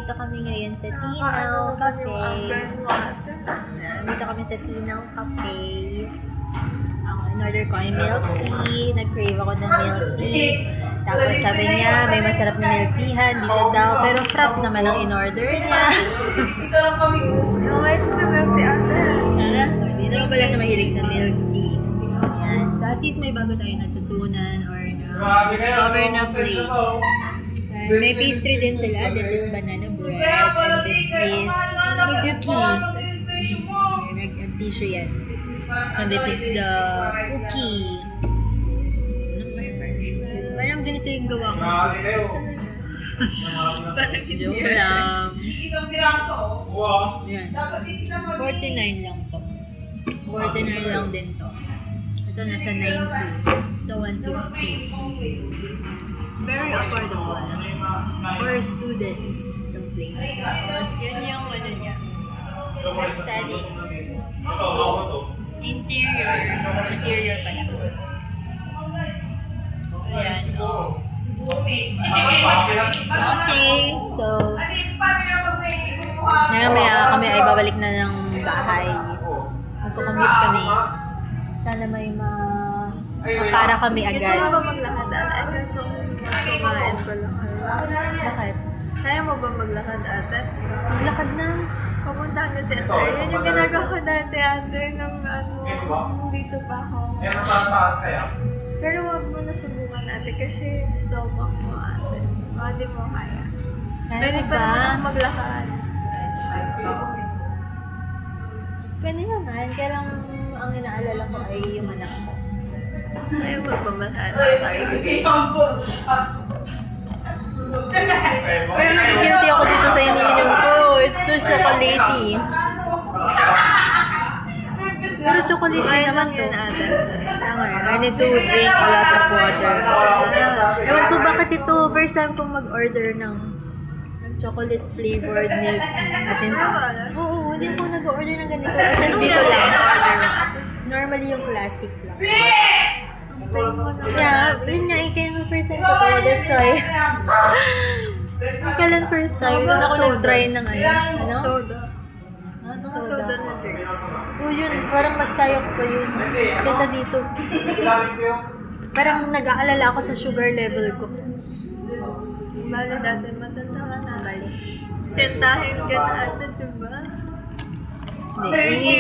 Nandito kami ngayon sa Tinaw Cafe. Nandito kami sa Tinaw Cafe. In-order ko ay milk tea. Nag-crave ako ng milk tea. Tapos sabi niya, may masarap na milk teahan dito daw. Pero frap naman ang in-order niya. Isa lang kami. Okay, sa milk tea ate. Hindi naman pala siya mahilig sa milk tea. Yan. So at least may bago tayo natutunan or na-discover na place. And may pastry din sila. This is banana bread. And this is cookie. Nag-tissue yan. And this is the cookie. Parang ganito yung gawa ko. Joke lang. Isang piraso. Yan. 49 lang to. 49 lang din to. Ito nasa 90. Ito 150. Very affordable. For students. The place. Tapos yun yung ano niya. Study. Interior pala. Ayan. Okay, so maya kami ay babalik na ng bahay. Magkukumute kami. Sana may para kami agad. Gusto mo ba maglakad ate? Ay, kaso kumain pa lang kayo. Bakit? Kaya mo ba maglakad ate? Maglakad na. Papuntahan na si ate. Yun yung ginagawa ko dati ate ng dito pa ako. Pero wag mo na subukan ate kasi stomach mo ate. Hindi mo kaya. Pwede pa naman ako maglakad. Pwede naman. Kaya lang ang inaalala ko ay yung anak ko. Ayaw mo ba maglakad? Pero guilty ako dito sa iniinom ko. It's so chocolatey. Pero chocolatey naman to. I need to drink a lot of water. Ewan ko bakit ito. First time kong mag-order ng chocolate flavored milk tea. As in, oo, hindi ko nag-order ng ganito. As in, dito lang. Normally yung classic lang. Yeah, yun nga, ikaw yung first time ko to. That's why. Kailan first time? Doon ako nag-try ng ano? Soda. Mga Soda na drinks. Oo, yun. Parang mas kaya ko pa yun. Kesa dito. Parang nag-aalala ako sa sugar level ko. Bale dati matanda ka na. Tentahin ka na ate, diba? Hindi.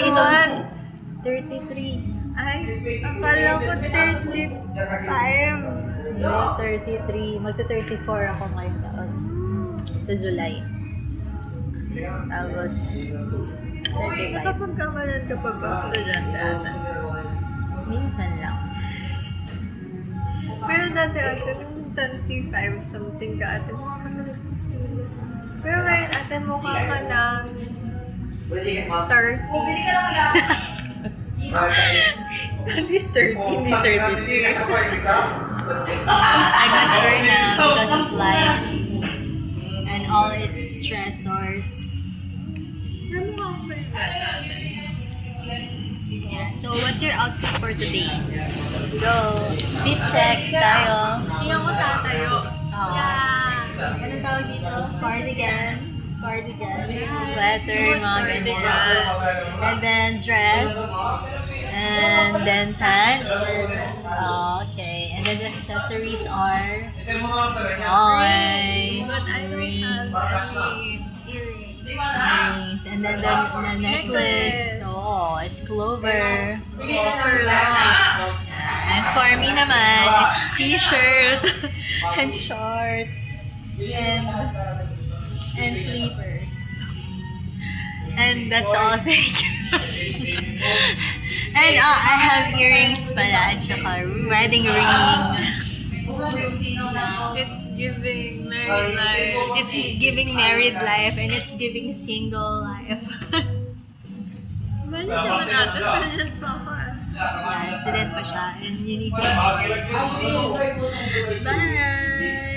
33. Ay, akala ko 35. 33. Magta-34 ako ngayong taon. Sa July. Tapos, 35. Nakapagkamalan ka pa ba estudyante ate? Minsan lang. Pero dati ate, nung 25 something ka ate, mukha ka na sila. Pero ngayon ate, mukha ka ng 30. At least 30, hindi 32. I got sure na because of life and all its stressors. Pero mukha ka pa rin ate. Yeah. So, what's your outfit for today? Go! Fit check tayo. Hindi ako tatayo. Oh. Yeah. Anong tawag dito? Cardigan. Sweater, mga ganyan. And then dress. And then pants. Okay. And then the accessories are... Okay. But I don't have any earrings. Earrings. And then the necklace. Oh, it's clover. For life. And for me naman, it's t-shirt and shorts and sleepers. And that's all, thank you. And I have earrings pala at saka wedding ring. It's giving married life. It's giving married life and it's giving single life. Bali naman ate, student pa ako eh. Yeah, student pa siya and you need to... Bye!